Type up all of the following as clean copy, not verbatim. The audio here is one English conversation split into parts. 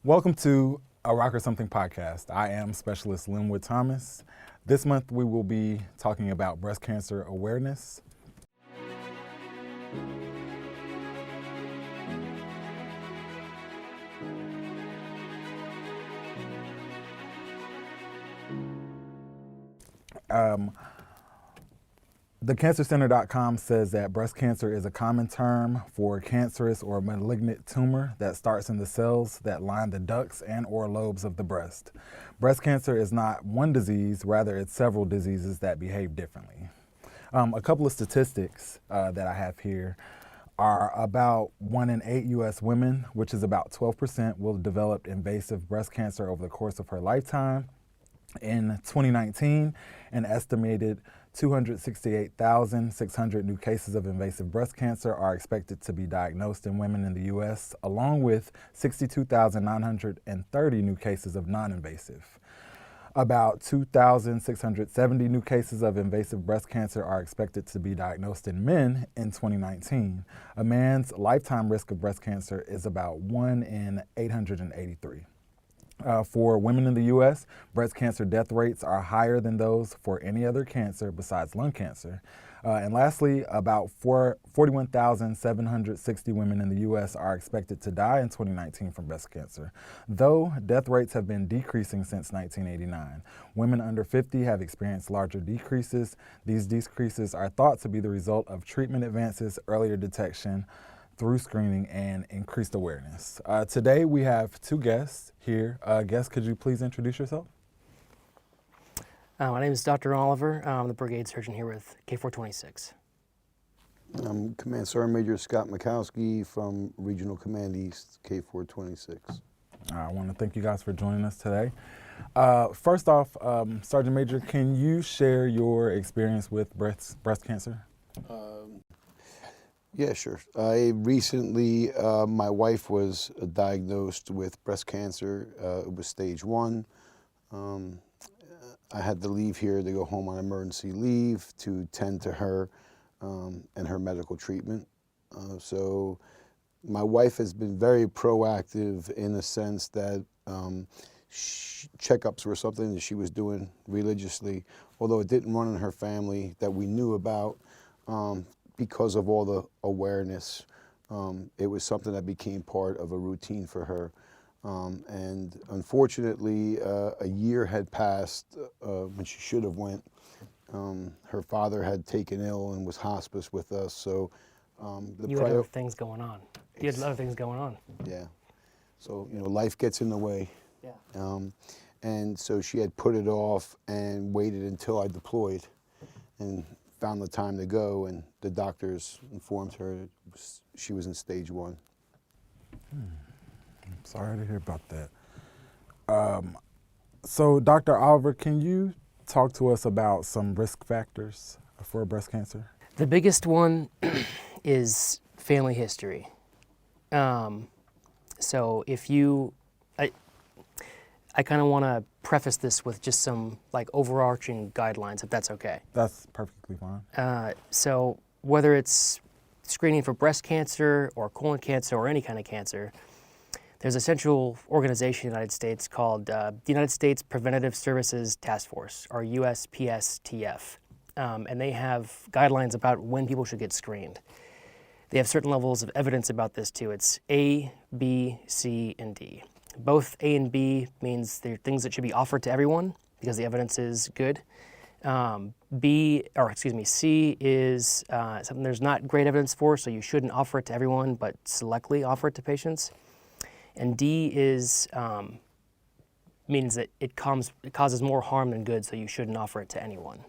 Welcome to a Rock or Something podcast. I am Specialist Lynnwood Thomas. This month we will be talking about breast cancer awareness. TheCancerCenter.com says that breast cancer is a common term for cancerous or malignant tumor that starts in the cells that line the ducts and or lobes of the breast. Breast cancer is not one disease, rather it's several diseases that behave differently. A couple of statistics that I have here are about 1 in 8 U.S. women, which is about 12%, will develop invasive breast cancer over the course of her lifetime. In 2019, an estimated 268,600 new cases of invasive breast cancer are expected to be diagnosed in women in the U.S., along with 62,930 new cases of non-invasive. About 2,670 new cases of invasive breast cancer are expected to be diagnosed in men in 2019. A man's lifetime risk of breast cancer is about 1 in 883. For women in the U.S., breast cancer death rates are higher than those for any other cancer besides lung cancer. And lastly, about 41,760 women in the U.S. are expected to die in 2019 from breast cancer, though death rates have been decreasing since 1989. Women under 50 have experienced larger decreases. These decreases are thought to be the result of treatment advances, earlier detection through screening, and increased awareness. Today we have two guests here. Guest, could you please introduce yourself? My name is Dr. Oliver. I'm the brigade surgeon here with K426. I'm Command Sergeant Major Scott Mechkowski from Regional Command East, K426. I want to thank you guys for joining us today. First off, Sergeant Major, can you share your experience with breast cancer? Yeah, sure. I recently, my wife was diagnosed with breast cancer. It was stage 1. I had to leave here to go home on emergency leave to tend to her and her medical treatment. So my wife has been very proactive in the sense that checkups were something that she was doing religiously, although it didn't run in her family that we knew about. Because of all the awareness, it was something that became part of a routine for her. And unfortunately, a year had passed when she should have went. Her father had taken ill and was hospice with us, so You had other things going on. You had other things going on. Yeah. So, life gets in the way. Yeah. And so she had put it off and waited until I deployed and found the time to go, and the doctors informed her she was in stage 1. I'm sorry to hear about that. So Dr. Oliver, can you talk to us about some risk factors for breast cancer? The biggest one is family history. So if you, I kind of want to preface this with just some overarching guidelines, if that's okay. That's perfectly fine. So whether it's screening for breast cancer or colon cancer or any kind of cancer, there's a central organization in the United States called the United States Preventative Services Task Force, or USPSTF. And they have guidelines about when people should get screened. They have certain levels of evidence about this too. It's A, B, C, and D. Both A and B means they're things that should be offered to everyone because the evidence is good. C is something there's not great evidence for, so you shouldn't offer it to everyone, but selectively offer it to patients. And D is means that it causes more harm than good, so you shouldn't offer it to anyone.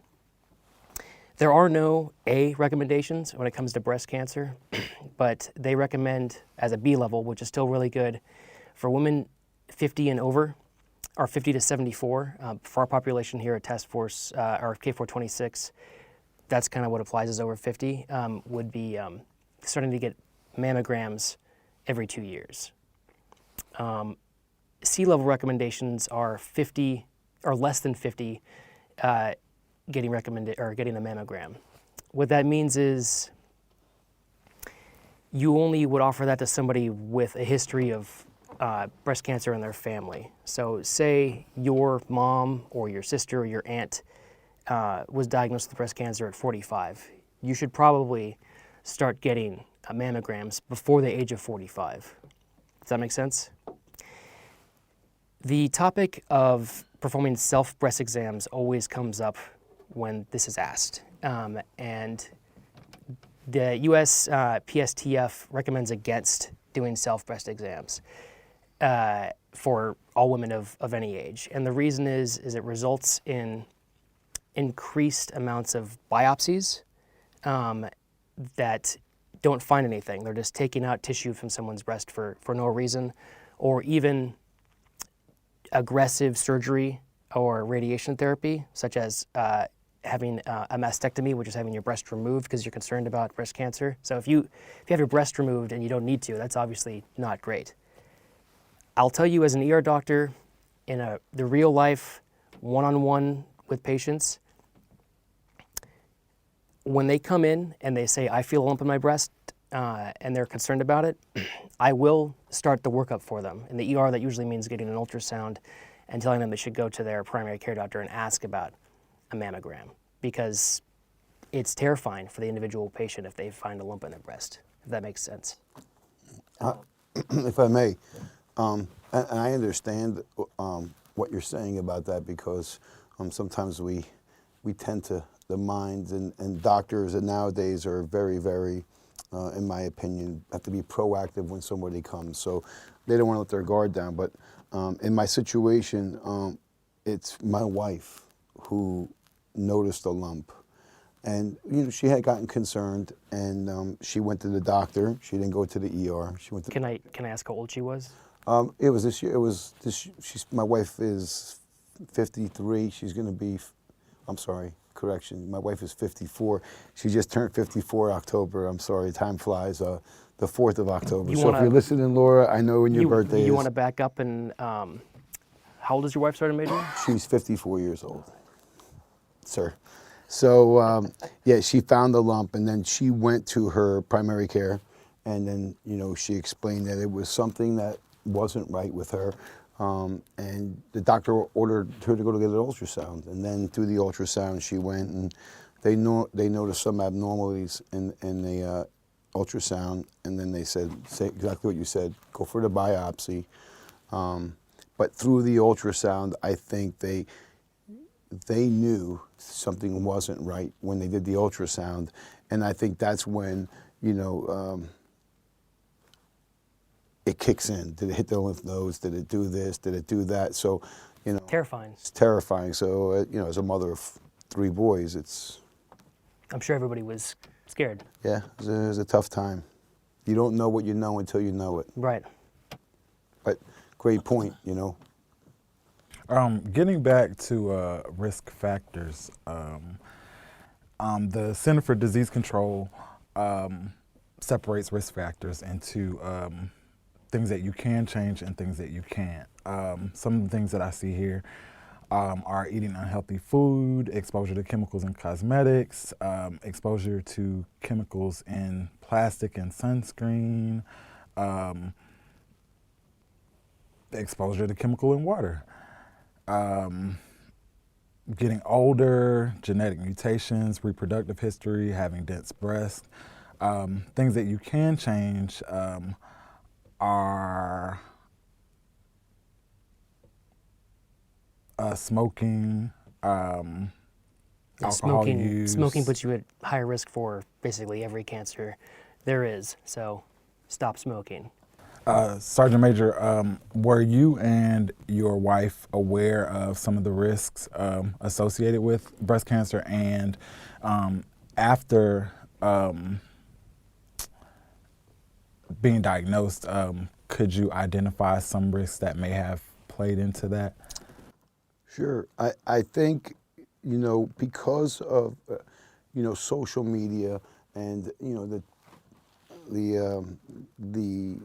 There are no A recommendations when it comes to breast cancer, but they recommend as a B level, which is still really good, for women 50 and over, or 50 to 74. For our population here at Task Force, or K426, that's kind of what applies as over 50, would be starting to get mammograms every 2 years. C-level recommendations are 50 or less than 50 getting a mammogram. What that means is you only would offer that to somebody with a history of breast cancer in their family. So say your mom or your sister or your aunt was diagnosed with breast cancer at 45. You should probably start getting mammograms before the age of 45. Does that make sense? The topic of performing self-breast exams always comes up when this is asked. And the US PSTF recommends against doing self-breast exams for all women of any age. And the reason is it results in increased amounts of biopsies that don't find anything. They're just taking out tissue from someone's breast for no reason, or even aggressive surgery or radiation therapy, such as having a mastectomy, which is having your breast removed because you're concerned about breast cancer. So if you have your breast removed and you don't need to, that's obviously not great. I'll tell you as an ER doctor, in the real life, one-on-one with patients, when they come in and they say, I feel a lump in my breast, and they're concerned about it, I will start the workup for them. In the ER, that usually means getting an ultrasound and telling them they should go to their primary care doctor and ask about a mammogram, because it's terrifying for the individual patient if they find a lump in their breast, if that makes sense. If I may, and I understand what you're saying about that, because sometimes we tend to, the minds and doctors and nowadays are very, very, in my opinion, have to be proactive when somebody comes. So they don't want to let their guard down. But in my situation, it's my wife who noticed a lump. And she had gotten concerned, and she went to the doctor. She didn't go to the ER. She went to. Can I ask how old she was? It was this year. It was this. My wife is 53. She's going to be. I'm sorry. Correction. My wife is 54. She just turned 54 October. I'm sorry. Time flies. The 4th of October. If you're listening, Laura, I know when your birthday is. You want to back up and how old is your wife, Sergeant Major? She's 54 years old, sir. So, yeah, she found the lump, and then she went to her primary care, and then, she explained that it was something that wasn't right with her, and the doctor ordered her to go to get an ultrasound, and then through the ultrasound, she went, and they noticed some abnormalities in the ultrasound, and then they say exactly what you said, go for the biopsy, but through the ultrasound, I think they knew something wasn't right when they did the ultrasound, and I think that's when, it kicks in. Did it hit the lymph nodes? Did it do this? Did it do that? So, Terrifying. It's terrifying. So, as a mother of 3 boys, I'm sure everybody was scared. Yeah, it was a tough time. You don't know what you know until you know it. Right. But great point, Getting back to risk factors, the Center for Disease Control separates risk factors into things that you can change and things that you can't. Some of the things that I see here are eating unhealthy food, exposure to chemicals in cosmetics, exposure to chemicals in plastic and sunscreen, exposure to chemical in water. Getting older, genetic mutations, reproductive history, having dense breasts. Things that you can change are smoking, alcohol use. Smoking puts you at higher risk for basically every cancer there is, so stop smoking. Sergeant Major, were you and your wife aware of some of the risks associated with breast cancer? And after being diagnosed, could you identify some risks that may have played into that? Sure. I think, because of, social media and, the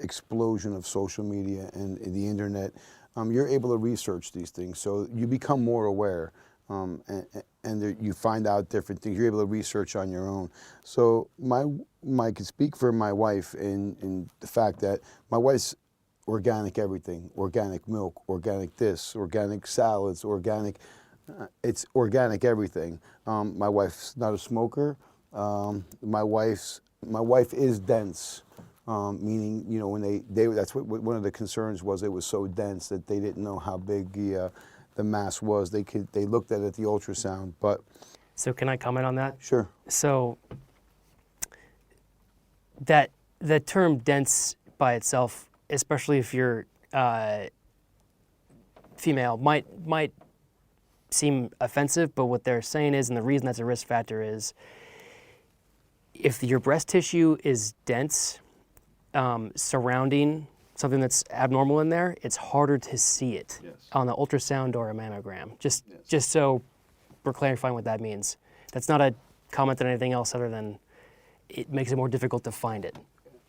explosion of social media and the internet, you're able to research these things. So you become more aware, and you find out different things. You're able to research on your own. So I can speak for my wife in the fact that my wife's organic everything, organic milk, organic this, organic salads, organic. It's organic everything. My wife's not a smoker. My wife is dense, meaning when they that's what one of the concerns was. It was so dense that they didn't know how big the mass was. They looked at it at the ultrasound, but. So can I comment on that? Sure. So that the term dense by itself, especially if you're female, might seem offensive, but what they're saying is, and the reason that's a risk factor is, if your breast tissue is dense, surrounding something that's abnormal in there, it's harder to see it on the ultrasound or a mammogram. Just so we're clarifying what that means. That's not a comment on anything else other than it makes it more difficult to find it.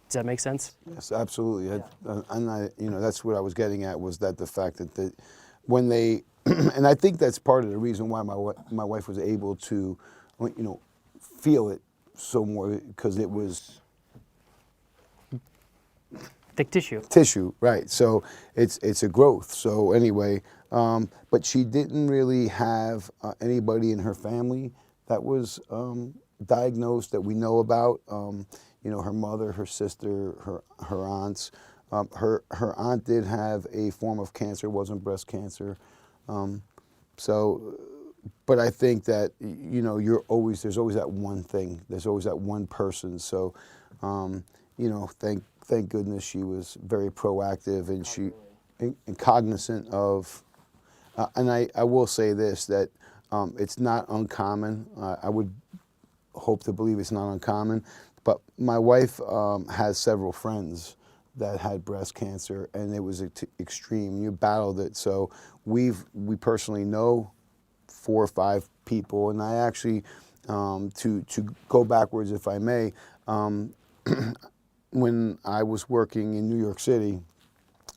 Does that make sense? Yes, absolutely. And that's what I was getting at, was that the fact that when they, and I think that's part of the reason why my wife was able to, feel it so more, because it was Thick tissue. Tissue, right. So it's a growth. So anyway, but she didn't really have anybody in her family that was diagnosed that we know about. Her mother, her sister, her aunts. Her aunt did have a form of cancer, wasn't breast cancer. But I think that there's always that one thing. There's always that one person. So thank goodness she was very proactive and she and cognizant of. And I will say this, that it's not uncommon. I would hope to believe it's not uncommon. But my wife has several friends that had breast cancer, and it was extreme. You battled it. So we personally know 4 or 5 people, and I actually, to go backwards, if I may, when I was working in New York City,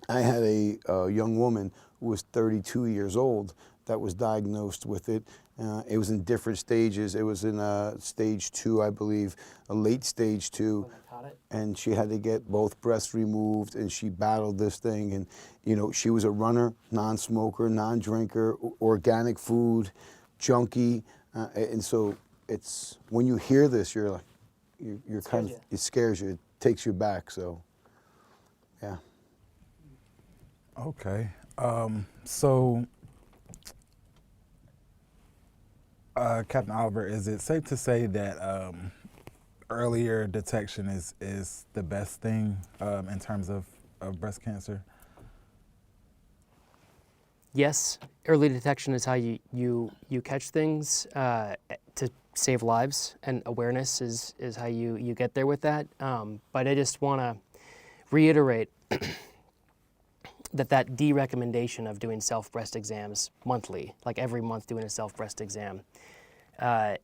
I had a young woman who was 32 years old that was diagnosed with it. It was in different stages. It was in stage 2, I believe, a late stage 2. And she had to get both breasts removed, and she battled this thing. And, she was a runner, non-smoker, non-drinker, organic food, junkie. And so it's, when you hear this, you're like, you're kind of, it scares you. It takes you back. So, yeah. Okay. Captain Oliver, is it safe to say that earlier detection is the best thing in terms of breast cancer? Yes, early detection is how you catch things to save lives, and awareness is how you get there with that. But I just want to reiterate that de-recommendation of doing self-breast exams monthly, like every month doing a self-breast exam, on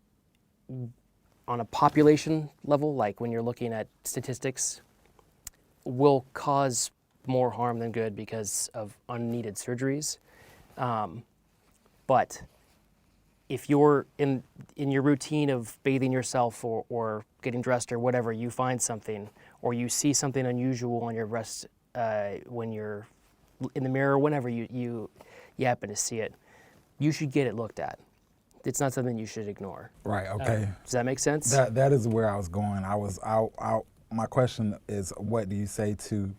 a population level, like when you're looking at statistics, will cause more harm than good because of unneeded surgeries. But if you're in your routine of bathing yourself or getting dressed or whatever, you find something, or you see something unusual on your breast when you're in the mirror, whenever you happen to see it, you should get it looked at. It's not something you should ignore. Right. Okay. Does that make sense? That is where I was going. My question is, what do you say to,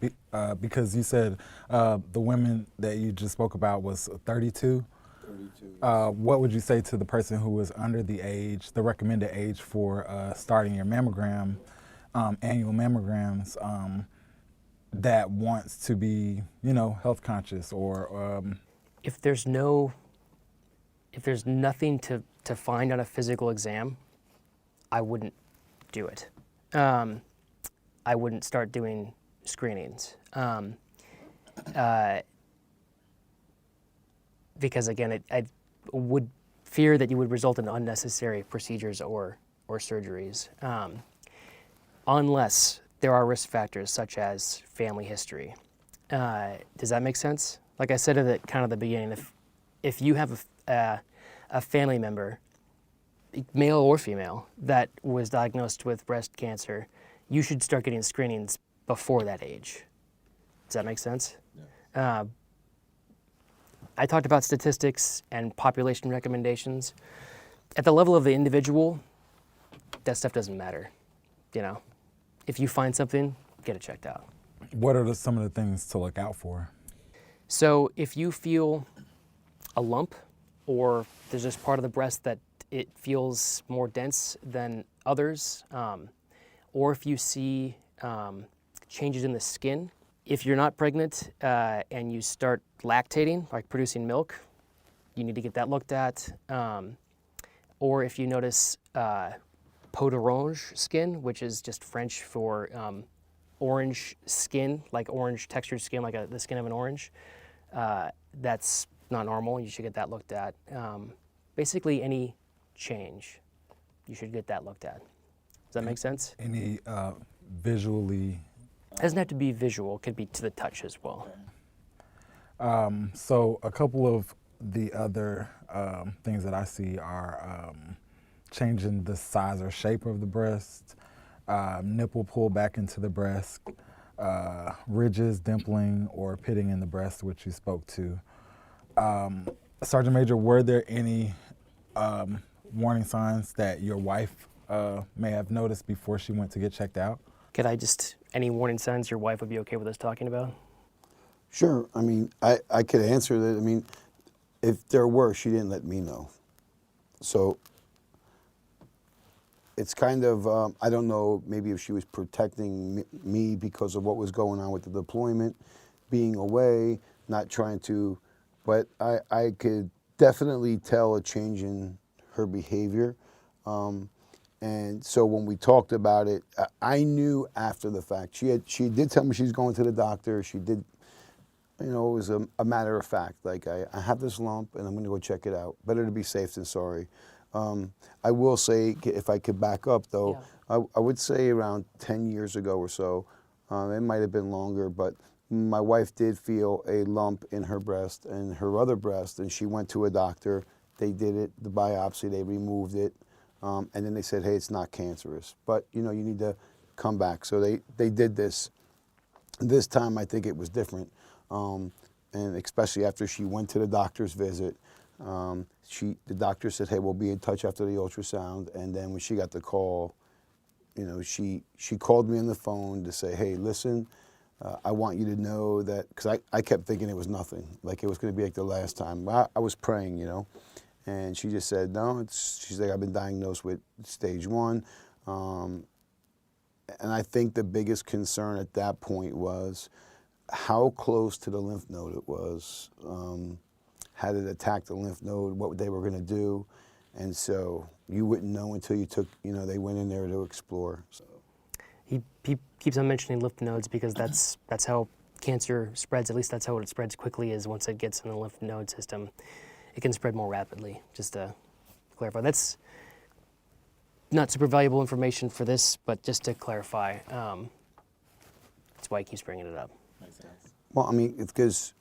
because you said the women that you just spoke about was 32? 32, yes. What would you say to the person who is under the recommended age for starting your mammogram, annual mammograms, that wants to be, health conscious, or if there's nothing to find on a physical exam, I wouldn't do it. I wouldn't start doing screenings. Because again, I would fear that you would result in unnecessary procedures or surgeries, unless there are risk factors such as family history. Does that make sense? Like I said at the beginning, if you have a family member, male or female, that was diagnosed with breast cancer, you should start getting screenings before that age. Does that make sense? I talked about statistics and population recommendations. At the level of the individual, that stuff doesn't matter. You know, if you find something, get it checked out. What are some of the things to look out for? So if you feel a lump, or there's just part of the breast that it feels more dense than others, or if you see changes in the skin. If you're not pregnant and you start lactating, like producing milk, you need to get that looked at. Or if you notice peau d'orange skin, which is just French for orange skin, like orange textured skin, like the skin of an orange, that's not normal. You should get that looked at. Basically, any change, you should get that looked at. Does that make sense? Any visually? It doesn't have to be visual. It could be to the touch as well. So a couple of the other things that I see are changing the size or shape of the breast, nipple pull back into the breast, ridges, dimpling, or pitting in the breast, which you spoke to. Sergeant Major, were there any warning signs that your wife may have noticed before she went to get checked out? Could I any warning signs your wife would be okay with us talking about? Sure. I mean, I could answer that. I mean, if there were, she didn't let me know. So it's kind of, I don't know, maybe if she was protecting me because of what was going on with the deployment, being away, not trying to, but I could definitely tell a change in her behavior. And so when we talked about it, I knew after the fact. She did tell me she's going to the doctor. She did, you know, it was a matter of fact. Like, I have this lump and I'm going to go check it out. Better to be safe than sorry. I will say, if I could back up though, yeah. I would say around 10 years ago or so, it might have been longer, but my wife did feel a lump in her breast and her other breast, and she went to a doctor. They did it, the biopsy, they removed it. And then they said, hey, it's not cancerous, but you know, you need to come back. So they did this. This time, I think it was different. And especially after she went to the doctor's visit, the doctor said, hey, we'll be in touch after the ultrasound. And then when she got the call, you know, she called me on the phone to say, hey, listen, I want you to know that, because I kept thinking it was nothing, like it was going to be like the last time. I was praying, you know. And she just said, no, she's like, I've been diagnosed with stage 1. And I think the biggest concern at that point was how close to the lymph node it was. Had it attacked the lymph node, what they were going to do. And so you wouldn't know until you took, you know, they went in there to explore. So. He keeps on mentioning lymph nodes because that's how cancer spreads. At least that's how it spreads quickly, is once it gets in the lymph node system. It can spread more rapidly, just to clarify. That's not super valuable information for this, but just to clarify, that's why he keeps bringing it up. Makes sense. Well, I mean, it's because,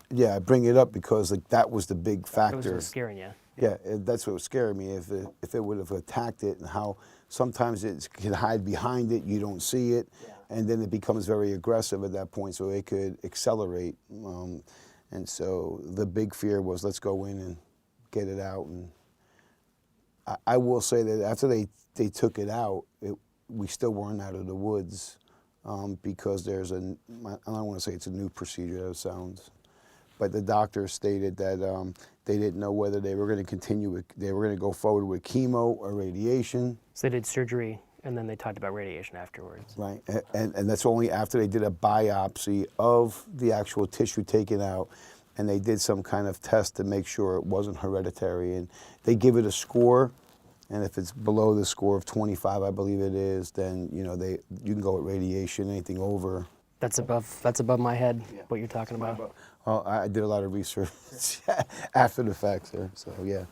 yeah, I bring it up because like that was the big factor. That was what's scaring you. Yeah, that's what was scaring me, if it would have attacked it, and how sometimes it can hide behind it, you don't see it, and then it becomes very aggressive at that point, so it could accelerate. And so the big fear was, let's go in and get it out. And I will say that after they took it out, we still weren't out of the woods, because there's I don't want to say it's a new procedure, that sounds, but the doctor stated that they didn't know whether they were going to they were going to go forward with chemo or radiation. So they did surgery, and then they talked about radiation afterwards. Right, and that's only after they did a biopsy of the actual tissue taken out, and they did some kind of test to make sure it wasn't hereditary, and they give it a score, and if it's below the score of 25, I believe it is, then you know you can go with radiation. Anything over. That's above my head. Yeah. What you're talking about. Well, I did a lot of research after the fact, sir. So yeah.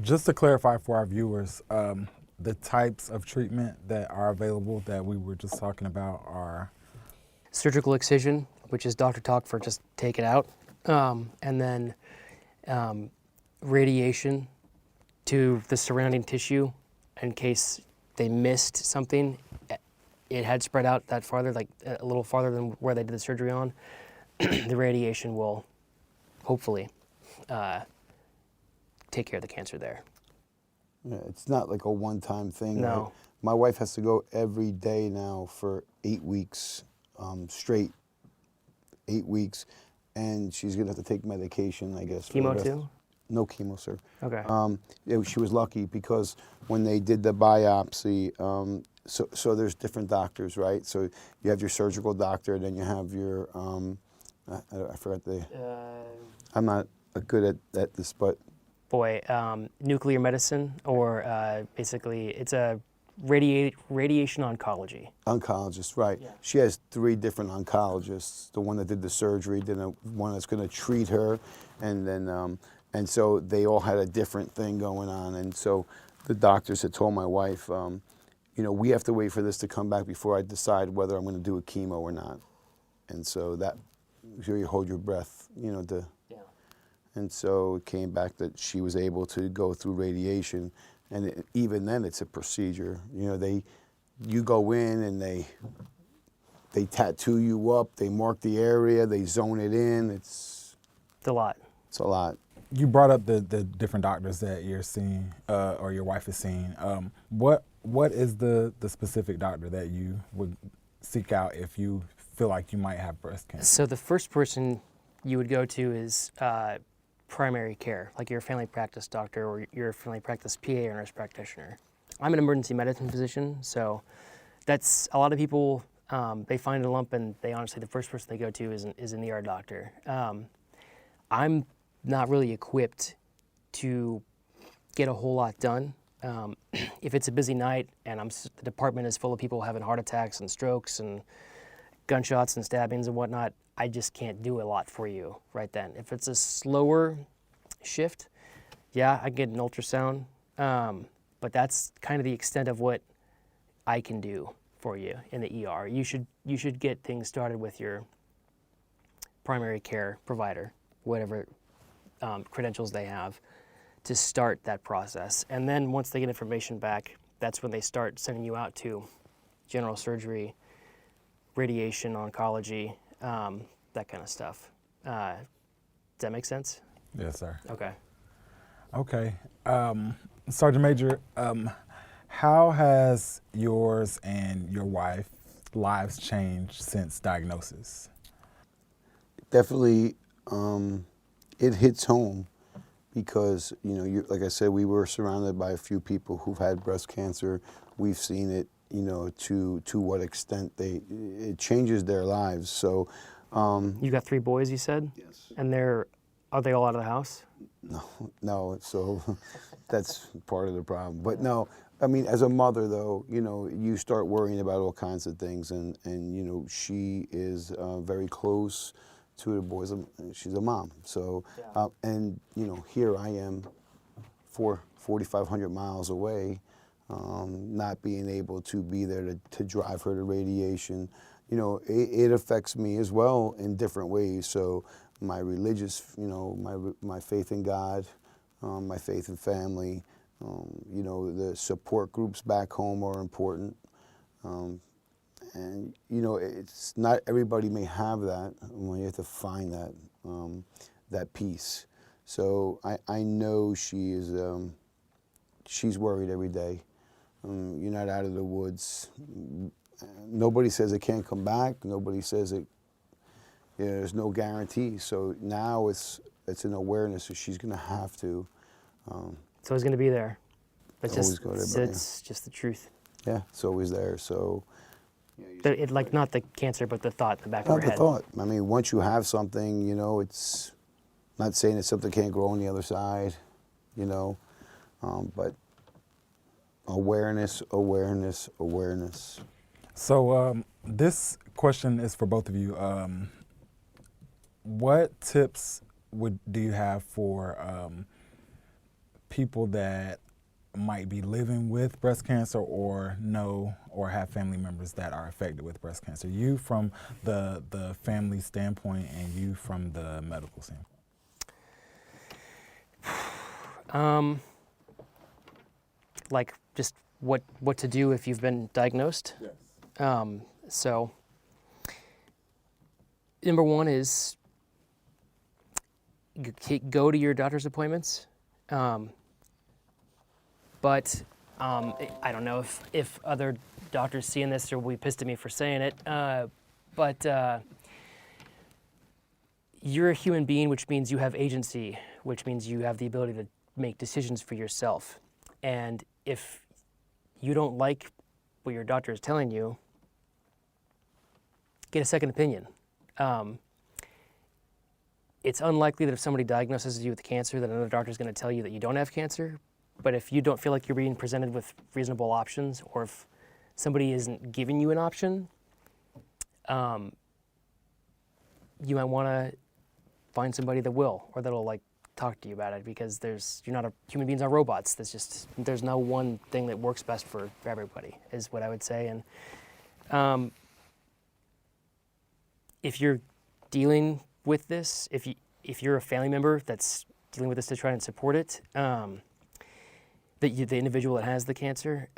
Just to clarify for our viewers, the types of treatment that are available that we were just talking about are surgical excision, which is doctor talk for just take it out, and then radiation to the surrounding tissue in case they missed something. it had spread out that farther, like a little farther than where they did the surgery on, the radiation will hopefully take care of the cancer there. Yeah, it's not like a one-time thing. No. Right? My wife has to go every day now for 8 weeks straight, 8 weeks, and she's gonna have to take medication, I guess. Chemo too? No chemo, sir. Okay. Yeah, she was lucky because when they did the biopsy, so there's different doctors, right? So you have your surgical doctor, then you have your, I forgot the, I'm not good at this, but. Nuclear medicine, or basically it's a radiation oncology. Oncologist, right. Yeah. She has 3 different oncologists, the one that did the surgery, then one that's gonna treat her, and then, and so they all had a different thing going on. And so the doctors had told my wife, you know, we have to wait for this to come back before I decide whether I'm gonna do a chemo or not. And so that, so you hold your breath, you know, Yeah. and so it came back that she was able to go through radiation. And even then it's a procedure. You know, you go in and they tattoo you up, they mark the area, they zone it in. It's a lot. It's a lot. You brought up the different doctors that you're seeing, or your wife is seeing. What is the specific doctor that you would seek out if you feel like you might have breast cancer? So the first person you would go to is primary care, like your family practice doctor or your family practice PA or nurse practitioner. I'm an emergency medicine physician, so that's a lot of people. They find a lump and they honestly, the first person they go to is an ER doctor. I'm not really equipped to get a whole lot done. If it's a busy night and the department is full of people having heart attacks and strokes and gunshots and stabbings and whatnot, I just can't do a lot for you right then. If it's a slower shift, yeah, I can get an ultrasound, but that's kind of the extent of what I can do for you in the ER. You should get things started with your primary care provider, whatever credentials they have, to start that process. And then once they get information back, that's when they start sending you out to general surgery, radiation, oncology, that kind of stuff. Does that make sense? Yes, sir. Okay. Okay. Sergeant Major, how has yours and your wife's lives changed since diagnosis? Definitely, it hits home because, you know, like I said, we were surrounded by a few people who've had breast cancer. We've seen it, you know, to what extent it changes their lives. So, You got 3 boys, you said? yes. And are they all out of the house? No. So that's part of the problem. But no, I mean, as a mother, though, you know, you start worrying about all kinds of things, and you know, she is very close to the boys. She's a mom, so Yeah. and you know, here I am, 4,500 miles away, not being able to be there to drive her to radiation. You know, it affects me as well in different ways. So my religious, you know, my faith in God, my faith in family, you know, the support groups back home are important. And, you know, it's not everybody may have that. Well, you have to find that, that peace. So I know she's worried every day. You're not out of the woods. Nobody says it can't come back. Nobody says it. You know, there's no guarantee. So now it's an awareness that she's going to have to. It's always going to be there. But It's just the truth. Yeah, it's always there. So. Like not the cancer, but the thought in the back of Not her the head. thought. I mean, once you have something, you know, it's not saying that something can't grow on the other side, you know, but awareness. So this question is for both of you. What tips do you have for people that might be living with breast cancer or know or have family members that are affected with breast cancer? You from the family standpoint and you from the medical standpoint. Like just what to do if you've been diagnosed? Yes. So, number one is go to your doctor's appointments. But I don't know if other doctors seeing this or will be pissed at me for saying it. But you're a human being, which means you have agency, which means you have the ability to make decisions for yourself. And if you don't like what your doctor is telling you, get a second opinion. It's unlikely that if somebody diagnoses you with cancer, that another doctor is going to tell you that you don't have cancer. But if you don't feel like you're being presented with reasonable options, or if somebody isn't giving you an option, you might want to find somebody that will, or that'll like talk to you about it, because you're not human beings are robots. There's no one thing that works best for everybody, is what I would say. And if you're dealing with this, if you're a family member that's dealing with this to try and support it, the individual that has the cancer,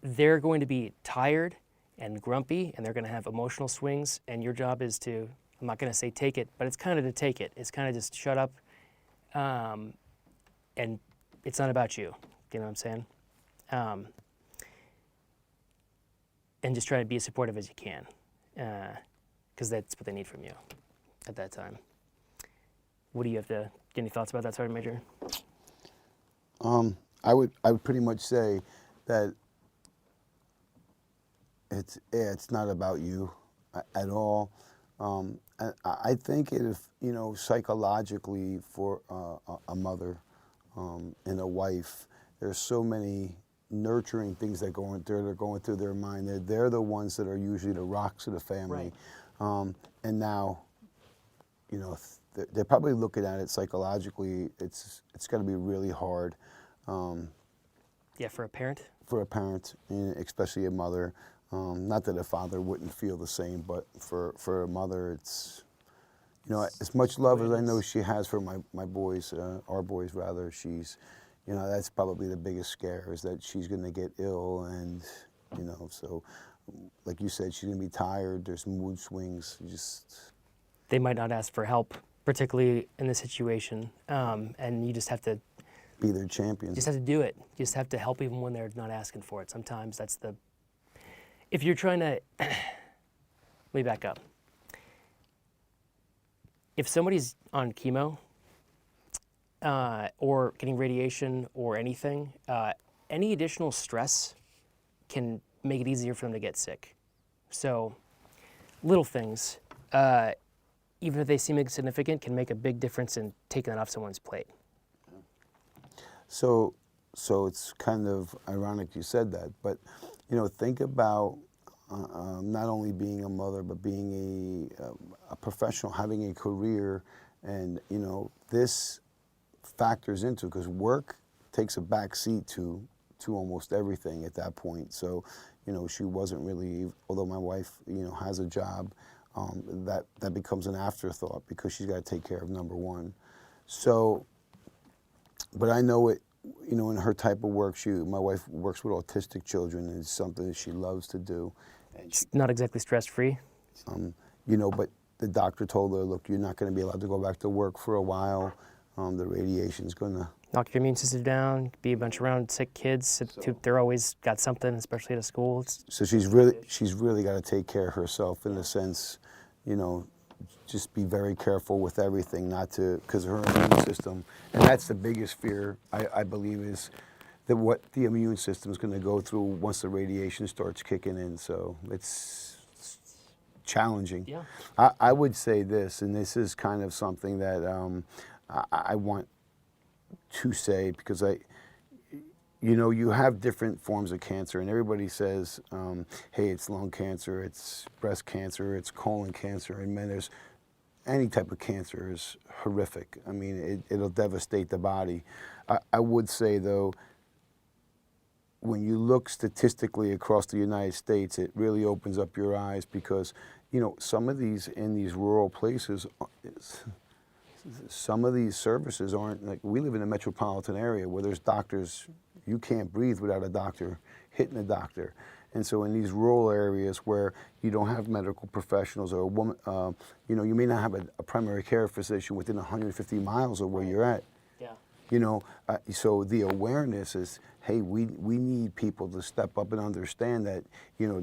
they're going to be tired and grumpy, and they're going to have emotional swings, and your job is to, I'm not going to say take it, but it's kind of to take it. It's kind of just shut up, and it's not about you. You know what I'm saying? And just try to be as supportive as you can, because that's what they need from you at that time. What do you have to, get any thoughts about that, Sergeant Major? I would pretty much say that it's not about you at all. I think if psychologically for a mother and a wife, there's so many nurturing things that they're going through their mind. They're the ones that are usually the rocks of the family, right. And now, they're probably looking at it psychologically. It's got to be really hard. Yeah, for a parent. For a parent, and especially a mother. Not that a father wouldn't feel the same, but for a mother, it's, as much love as I know she has for my boys, our boys rather, she's, that's probably the biggest scare, is that she's going to get ill, and, so like you said, she's going to be tired, there's mood swings, They might not ask for help, particularly in this situation, and you just have to be their champion. You just have to do it. You just have to help even when they're not asking for it. Sometimes that's if you're trying to, let me back up. If somebody's on chemo or getting radiation or anything, any additional stress can make it easier for them to get sick. So little things, even if they seem insignificant, can make a big difference in taking that off someone's plate. So it's kind of ironic you said that, but think about not only being a mother, but being a professional, having a career, and this factors into, because work takes a back seat to almost everything at that point. So she wasn't really, although my wife has a job, that becomes an afterthought, because she's got to take care of number one. So. But I know it, in her type of work, my wife works with autistic children, and it's something that she loves to do. And it's not exactly stress-free. But the doctor told her, look, you're not going to be allowed to go back to work for a while. The radiation's going to knock your immune system down, be a bunch around sick kids. They're always got something, especially at a school. So she's really got to take care of herself, in a sense, just be very careful with everything, because her immune system, and that's the biggest fear, I believe, is that what the immune system is going to go through once the radiation starts kicking in. So it's challenging. Yeah. I would say this, and this is kind of something that I want to say, because you have different forms of cancer, and everybody says, hey, it's lung cancer, it's breast cancer, it's colon cancer, and there's any type of cancer is horrific. I mean, it'll devastate the body. I would say, though, when you look statistically across the United States, it really opens up your eyes, because, some of these, in these rural places, some of these services aren't, like, we live in a metropolitan area where there's doctors, you can't breathe without a doctor hitting a doctor. And so in these rural areas where you don't have medical professionals or a woman, you know, you may not have a primary care physician within 150 miles of where you're at. Yeah. You know, so the awareness is, hey, we need people to step up and understand that, you know,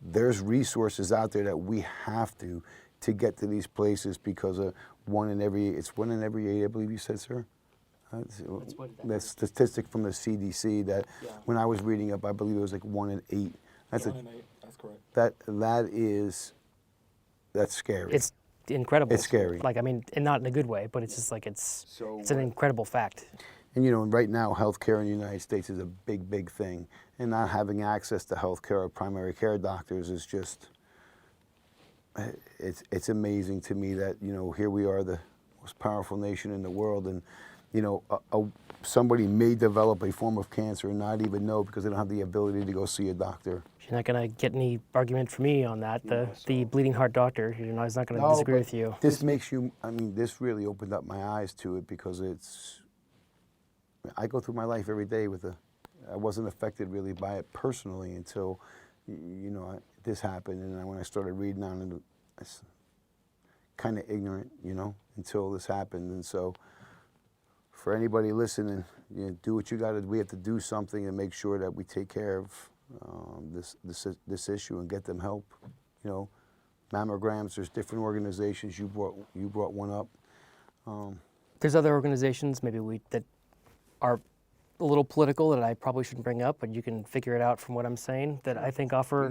there's resources out there that we have to get to these places, because of one in every 8, I believe you said, sir? That statistic from the CDC that when I was reading up, I believe it was like 1 in 8. That's 1 in 8, that's correct. That's scary. It's incredible. It's scary. Like, I mean, and not in a good way, but it's just like it's an incredible fact. And you know, right now, healthcare in the United States is a big, big thing, and not having access to healthcare or primary care doctors is just, it's amazing to me that, you know, here we are, the most powerful nation in the world, and you know, somebody may develop a form of cancer and not even know because they don't have the ability to go see a doctor. You're not going to get any argument from me on that. The bleeding heart doctor, you know, is not going to disagree with you. This makes you, I mean, this really opened up my eyes to it, because I go through my life every day with I wasn't affected really by it personally until, you know, this happened, and when I started reading on it, I was kind of ignorant, you know, until this happened. And so, for anybody listening, you know, do what you got to do. We have to do something and make sure that we take care of this issue and get them help. You know, mammograms. There's different organizations. You brought one up. There's other organizations maybe that are a little political that I probably shouldn't bring up, but you can figure it out from what I'm saying, that I think offer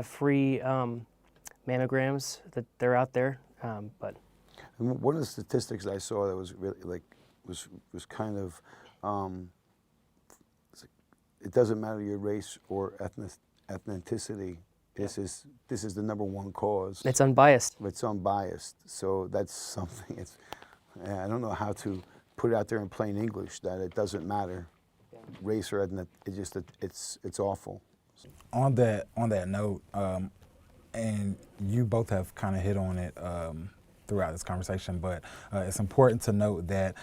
free mammograms, that they're out there. But one of the statistics I saw that was really was kind of, it doesn't matter your race or ethnicity. This is the #1 cause. it's unbiased. It's unbiased. So that's something. I don't know how to put it out there in plain English that it doesn't matter, race or ethnic. It's awful. On that note, and you both have kind of hit on it throughout this conversation, but it's important to note that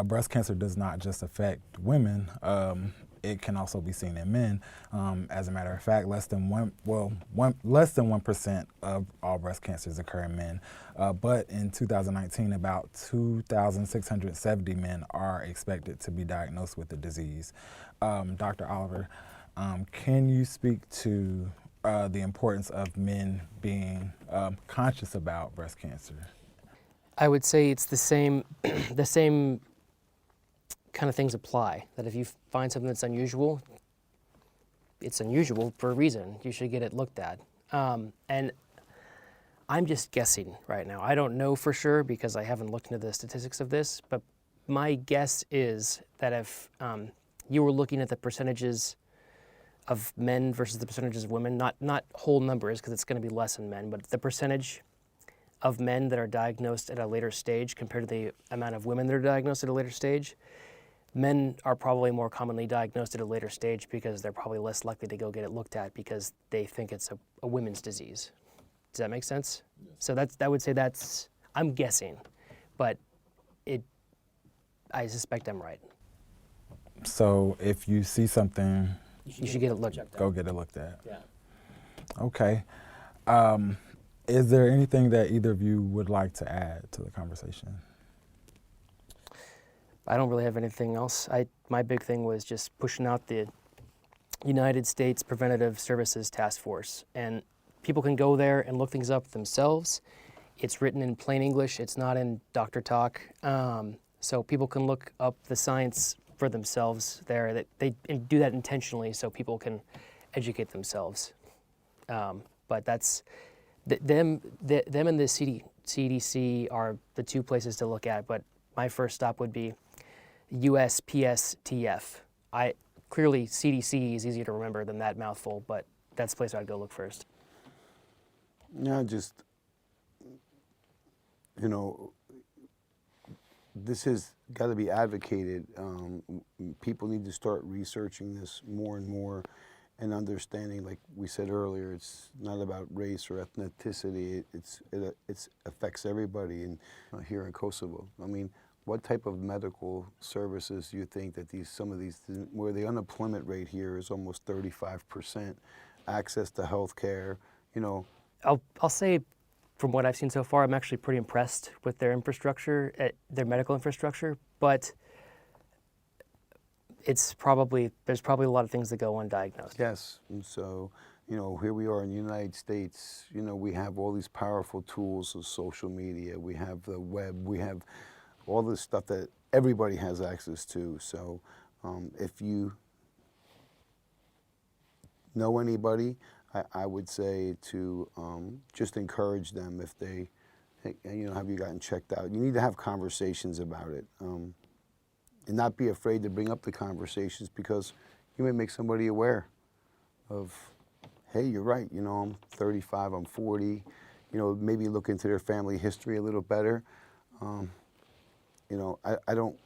breast cancer does not just affect women. It can also be seen in men. As a matter of fact, less than 1% of all breast cancers occur in men. But in 2019, about 2,670 men are expected to be diagnosed with the disease. Dr. Oliver, can you speak to the importance of men being conscious about breast cancer? I would say it's the same the same kind of things apply. That if you find something that's unusual, it's unusual for a reason. You should get it looked at. And I'm just guessing right now. I don't know for sure because I haven't looked into the statistics of this, but my guess is that if you were looking at the percentages of men versus the percentages of women, not whole numbers because it's going to be less in men, but the percentage of men that are diagnosed at a later stage compared to the amount of women that are diagnosed at a later stage, men are probably more commonly diagnosed at a later stage because they're probably less likely to go get it looked at because they think it's a women's disease. Does that make sense? Yes. So I would say that's, I'm guessing, but I suspect I'm right. So if you see something, you should get it looked at. Go get it looked at. Yeah. Okay. Is there anything that either of you would like to add to the conversation? I don't really have anything else. My big thing was just pushing out the United States Preventative Services Task Force. And people can go there and look things up themselves. It's written in plain English. It's not in doctor talk. So people can look up the science for themselves there. That they do that intentionally so people can educate themselves. But that's them and the CDC are the two places to look at. But my first stop would be USPSTF. Clearly CDC is easier to remember than that mouthful, but that's the place I'd go look first. Yeah, just, you know, this has got to be advocated. People need to start researching this more and more and understanding, like we said earlier, it's not about race or ethnicity. It affects everybody here in Kosovo. I mean, what type of medical services do you think that some of these, where the unemployment rate here is almost 35%, access to health care, you know? I'll say, from what I've seen so far, I'm actually pretty impressed with their infrastructure, their medical infrastructure, but there's probably a lot of things that go undiagnosed. Yes, and so, you know, here we are in the United States, you know, we have all these powerful tools of social media, we have the web, we have all this stuff that everybody has access to. So if you know anybody, I would say to just encourage them if they, you know, have you gotten checked out? You need to have conversations about it and not be afraid to bring up the conversations, because you may make somebody aware of, hey, you're right, you know, I'm 35, I'm 40, you know, maybe look into their family history a little better. You know, I don't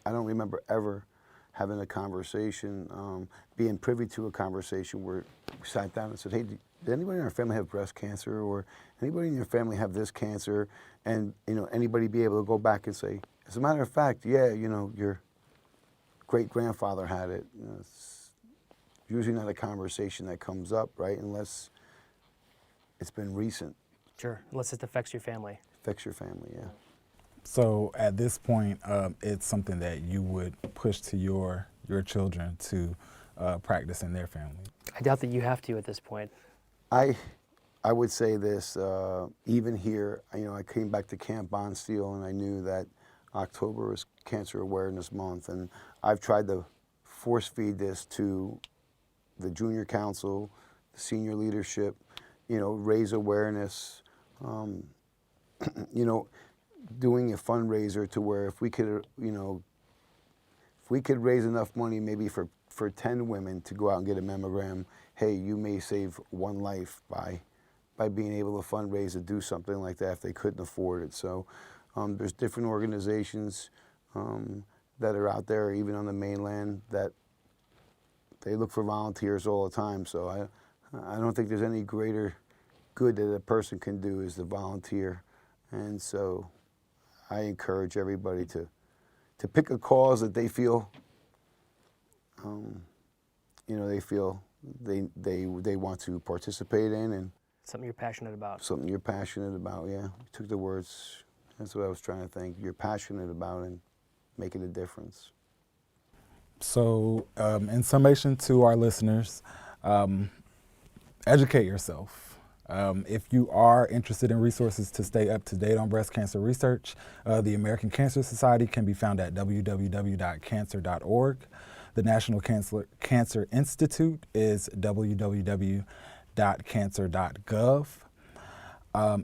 remember ever having a conversation, being privy to a conversation where we sat down and said, hey, did anybody in our family have breast cancer, or anybody in your family have this cancer? And, you know, anybody be able to go back and say, as a matter of fact, yeah, you know, your great-grandfather had it. You know, it's usually not a conversation that comes up, right, unless it's been recent. Sure, unless it affects your family. Affects your family, yeah. So at this point, it's something that you would push to your children to practice in their family. I doubt that you have to at this point. I would say this, even here, you know, I came back to Camp Bonsteel and I knew that October is Cancer Awareness Month, and I've tried to force feed this to the junior council, the senior leadership, you know, raise awareness, you know, doing a fundraiser to where if we could, you know, if we could raise enough money maybe for 10 women to go out and get a mammogram, hey, you may save one life by being able to fundraise to do something like that if they couldn't afford it. So there's different organizations that are out there, even on the mainland, that they look for volunteers all the time. So I don't think there's any greater good that a person can do is to volunteer. And so I encourage everybody to pick a cause that they feel, you know, they feel they want to participate in, and Something you're passionate about. something you're passionate about. Yeah, you took the words. That's what I was trying to think. You're passionate about and making a difference. So in summation to our listeners, educate yourself. If you are interested in resources to stay up to date on breast cancer research, the American Cancer Society can be found at www.cancer.org. The National Cancer Institute is www.cancer.gov.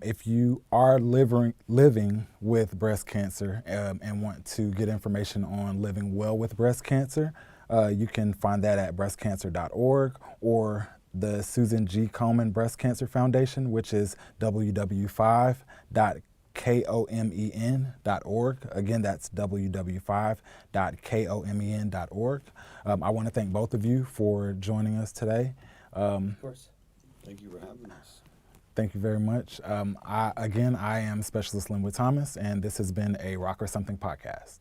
If you are living with breast cancer and want to get information on living well with breast cancer, you can find that at breastcancer.org, or the Susan G. Komen Breast Cancer Foundation, which is www.komen.org. Again, that's www.komen.org. I want to thank both of you for joining us today. Of course. Thank you for having us. Thank you very much. I am Specialist Lynnwood Thomas, and this has been a Rock or Something podcast.